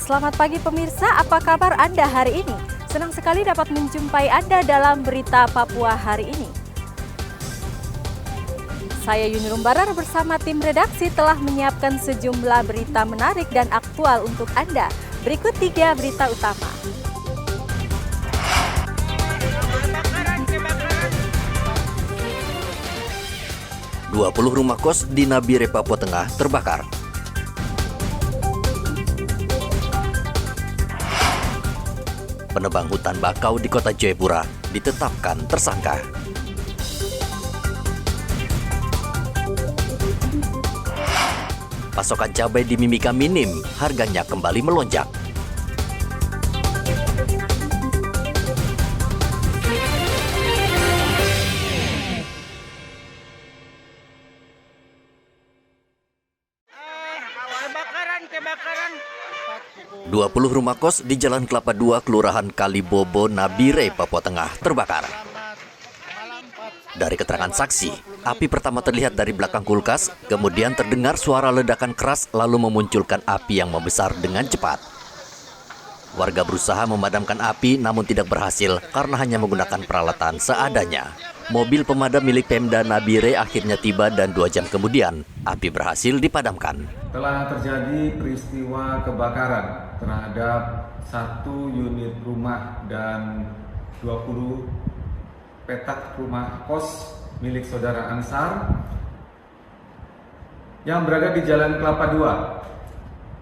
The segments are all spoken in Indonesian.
Selamat pagi pemirsa, apa kabar Anda hari ini? Senang sekali dapat menjumpai Anda dalam berita Papua hari ini. Saya Yuni Rumbarar bersama tim redaksi telah menyiapkan sejumlah berita menarik dan aktual untuk Anda. Berikut 3 berita utama. Dua 20 rumah kos di Nabire, Papua Tengah terbakar. Penebang hutan bakau di kota Jayapura ditetapkan tersangka. Pasokan cabai di Mimika minim, harganya kembali melonjak. Kebakaran. 20 rumah kos di Jalan Kelapa II, Kelurahan Kalibobo, Nabire, Papua Tengah terbakar. Dari keterangan saksi, api pertama terlihat dari belakang kulkas, kemudian terdengar suara ledakan keras lalu memunculkan api yang membesar dengan cepat. Warga berusaha memadamkan api namun tidak berhasil karena hanya menggunakan peralatan seadanya. Mobil pemadam milik Pemda Nabire akhirnya tiba dan 2 jam kemudian api berhasil dipadamkan. Telah terjadi peristiwa kebakaran terhadap 1 unit rumah dan 20 petak rumah kos milik saudara Ansar yang berada di Jalan Kelapa II,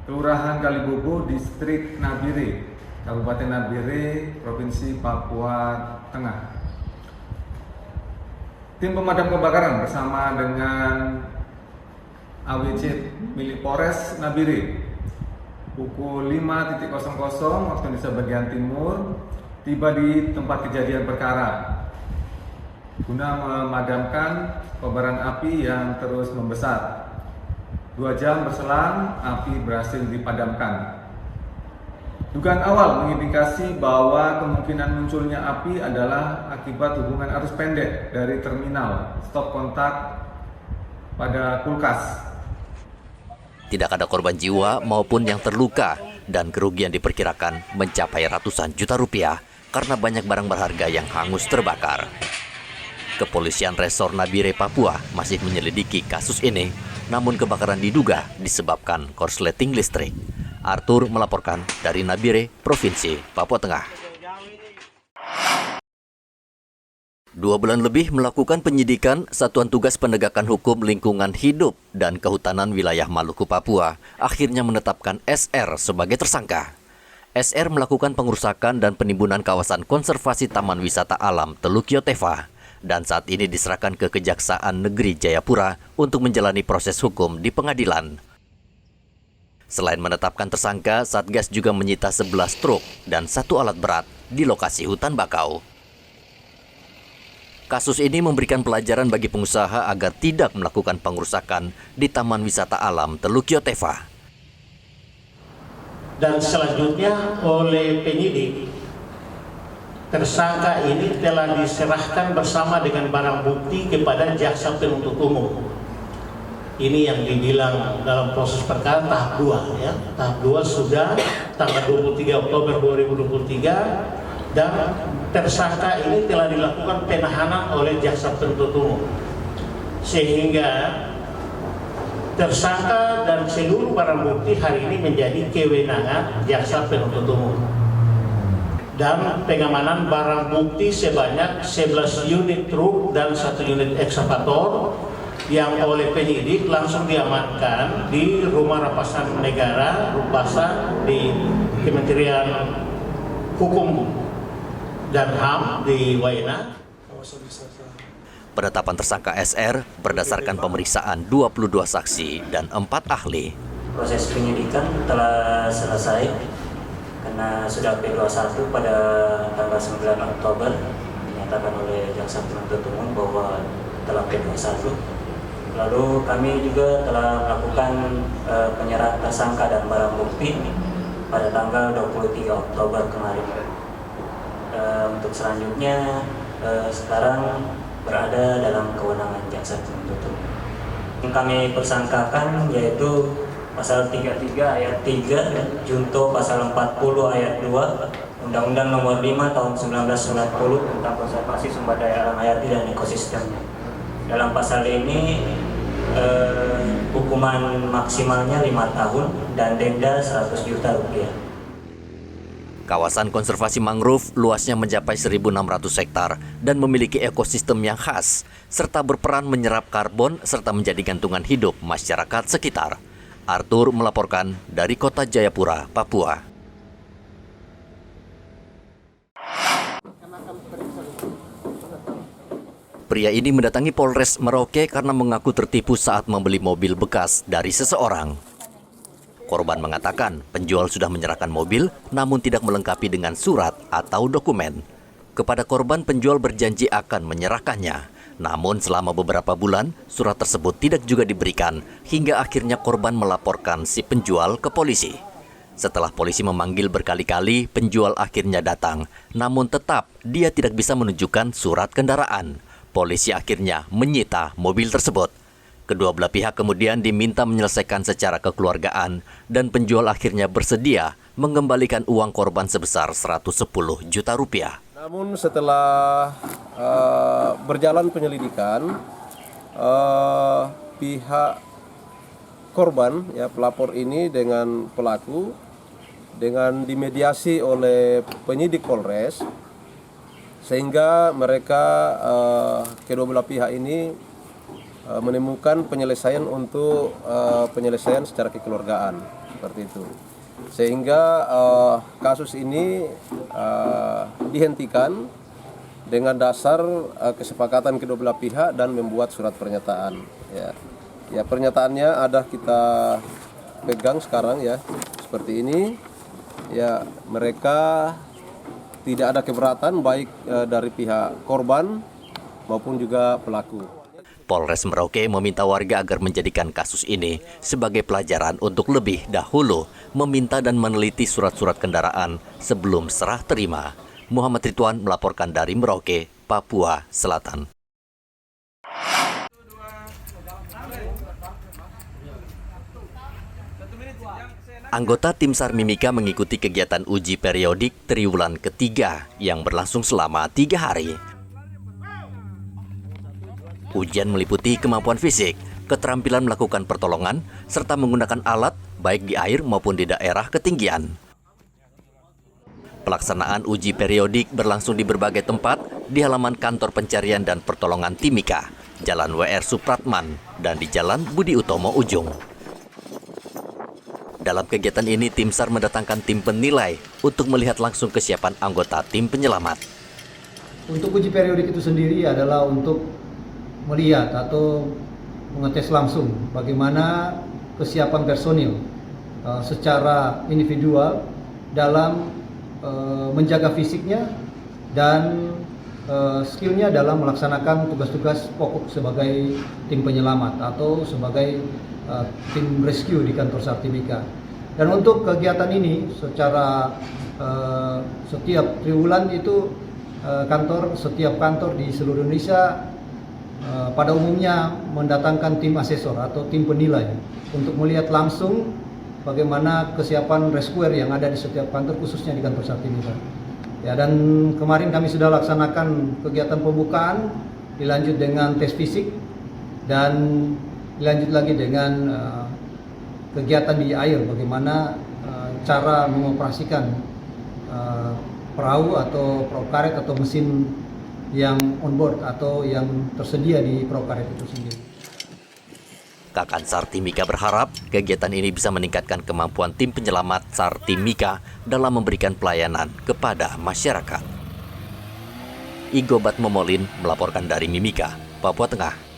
Kelurahan Kalibobo, Distrik Nabire, Kabupaten Nabire, Provinsi Papua Tengah. Tim pemadam kebakaran bersama dengan AWC milik Polres Nabire pukul 5.00 waktu Indonesia bagian timur tiba di tempat kejadian perkara guna memadamkan kobaran api yang terus membesar. 2 jam berselang, api berhasil dipadamkan. Dugaan awal mengindikasi bahwa kemungkinan munculnya api adalah akibat hubungan arus pendek dari terminal stop kontak pada kulkas. Tidak ada korban jiwa maupun yang terluka dan kerugian diperkirakan mencapai ratusan juta rupiah karena banyak barang berharga yang hangus terbakar. Kepolisian Resor Nabire, Papua masih menyelidiki kasus ini, namun kebakaran diduga disebabkan korsleting listrik. Arthur melaporkan dari Nabire, Provinsi Papua Tengah. 2 bulan lebih melakukan penyidikan, Satuan Tugas Penegakan Hukum Lingkungan Hidup dan Kehutanan Wilayah Maluku, Papua akhirnya menetapkan SR sebagai tersangka. SR melakukan pengerusakan dan penimbunan kawasan konservasi Taman Wisata Alam Teluk Yotefa dan saat ini diserahkan ke Kejaksaan Negeri Jayapura untuk menjalani proses hukum di pengadilan. Selain menetapkan tersangka, Satgas juga menyita 11 truk dan 1 alat berat di lokasi hutan bakau. Kasus ini memberikan pelajaran bagi pengusaha agar tidak melakukan pengerusakan di Taman Wisata Alam Teluk Yotefa. Dan selanjutnya oleh penyidik, tersangka ini telah diserahkan bersama dengan barang bukti kepada jaksa penuntut umum. Ini yang dibilang dalam proses perkara tahap 2 ya. Tahap 2 sudah tanggal 23 Oktober 2023 dan tersangka ini telah dilakukan penahanan oleh jaksa penuntut umum. Sehingga tersangka dan seluruh barang bukti hari ini menjadi kewenangan jaksa penuntut umum. Dan pengamanan barang bukti sebanyak 11 unit truk dan 1 unit ekskavator yang oleh penyidik langsung diamankan di Rumah Rampasan Negara, Rumpasan di Kementerian Hukum dan HAM di Waena. Penetapan tersangka SR berdasarkan pemeriksaan 22 saksi dan 4 ahli. Proses penyidikan telah selesai karena sudah P21 pada tanggal 9 Oktober dinyatakan oleh jaksa penuntut umum bahwa telah P21. Lalu kami juga telah melakukan penyerahan tersangka dan barang bukti pada tanggal 23 Oktober kemarin. Untuk selanjutnya sekarang berada dalam kewenangan jaksa penuntut umum. Yang kami persangkakan yaitu pasal 33 ayat 3, junto pasal 40 ayat 2, Undang-Undang Nomor 5 Tahun 1990 tentang konservasi sumber daya alam hayati dan ekosistemnya. Dalam pasal ini hukuman maksimalnya 5 tahun dan denda 100 juta rupiah. Kawasan konservasi mangrove luasnya mencapai 1.600 hektar dan memiliki ekosistem yang khas, serta berperan menyerap karbon serta menjadi gantungan hidup masyarakat sekitar. Arthur melaporkan dari Kota Jayapura, Papua. Pria ini mendatangi Polres Merauke karena mengaku tertipu saat membeli mobil bekas dari seseorang. Korban mengatakan penjual sudah menyerahkan mobil namun tidak melengkapi dengan surat atau dokumen. Kepada korban, penjual berjanji akan menyerahkannya. Namun selama beberapa bulan surat tersebut tidak juga diberikan hingga akhirnya korban melaporkan si penjual ke polisi. Setelah polisi memanggil berkali-kali, penjual akhirnya datang. Namun tetap dia tidak bisa menunjukkan surat kendaraan. Polisi akhirnya menyita mobil tersebut. Kedua belah pihak kemudian diminta menyelesaikan secara kekeluargaan dan penjual akhirnya bersedia mengembalikan uang korban sebesar 110 juta rupiah. Namun setelah berjalan penyelidikan, pihak korban, ya pelapor ini dengan pelaku, dengan dimediasi oleh penyidik Polres, sehingga mereka kedua belah pihak ini menemukan penyelesaian untuk penyelesaian secara kekeluargaan seperti itu, sehingga kasus ini dihentikan dengan dasar kesepakatan kedua belah pihak dan membuat surat pernyataan. Ya pernyataannya ada kita pegang sekarang ya seperti ini. Ya mereka tidak ada keberatan baik dari pihak korban maupun juga pelaku. Polres Merauke meminta warga agar menjadikan kasus ini sebagai pelajaran untuk lebih dahulu meminta dan meneliti surat-surat kendaraan sebelum serah terima. Muhammad Ridwan melaporkan dari Merauke, Papua Selatan. Anggota Tim SAR Mimika mengikuti kegiatan uji periodik triwulan ketiga yang berlangsung selama 3 hari. Ujian meliputi kemampuan fisik, keterampilan melakukan pertolongan, serta menggunakan alat baik di air maupun di daerah ketinggian. Pelaksanaan uji periodik berlangsung di berbagai tempat di halaman kantor pencarian dan pertolongan Timika, Jalan WR Supratman, dan di Jalan Budi Utomo Ujung. Dalam kegiatan ini, tim SAR mendatangkan tim penilai untuk melihat langsung kesiapan anggota tim penyelamat. Untuk uji periodik itu sendiri adalah untuk melihat atau mengetes langsung bagaimana kesiapan personil secara individual dalam menjaga fisiknya dan skillnya dalam melaksanakan tugas-tugas pokok sebagai tim penyelamat atau sebagai tim rescue di kantor SAR Timika. Dan untuk kegiatan ini secara setiap triwulan itu setiap kantor di seluruh Indonesia pada umumnya mendatangkan tim asesor atau tim penilai untuk melihat langsung bagaimana kesiapan rescuer yang ada di setiap kantor, khususnya di kantor SAR Timika. Ya, dan kemarin kami sudah laksanakan kegiatan pembukaan, dilanjut dengan tes fisik dan dilanjut lagi dengan kegiatan di air, bagaimana cara mengoperasikan perahu atau perahu karet atau mesin yang on board atau yang tersedia di perahu karet itu sendiri. Kakan SAR Timika berharap kegiatan ini bisa meningkatkan kemampuan tim penyelamat SAR Timika dalam memberikan pelayanan kepada masyarakat. Igobat Momolin melaporkan dari Mimika, Papua Tengah.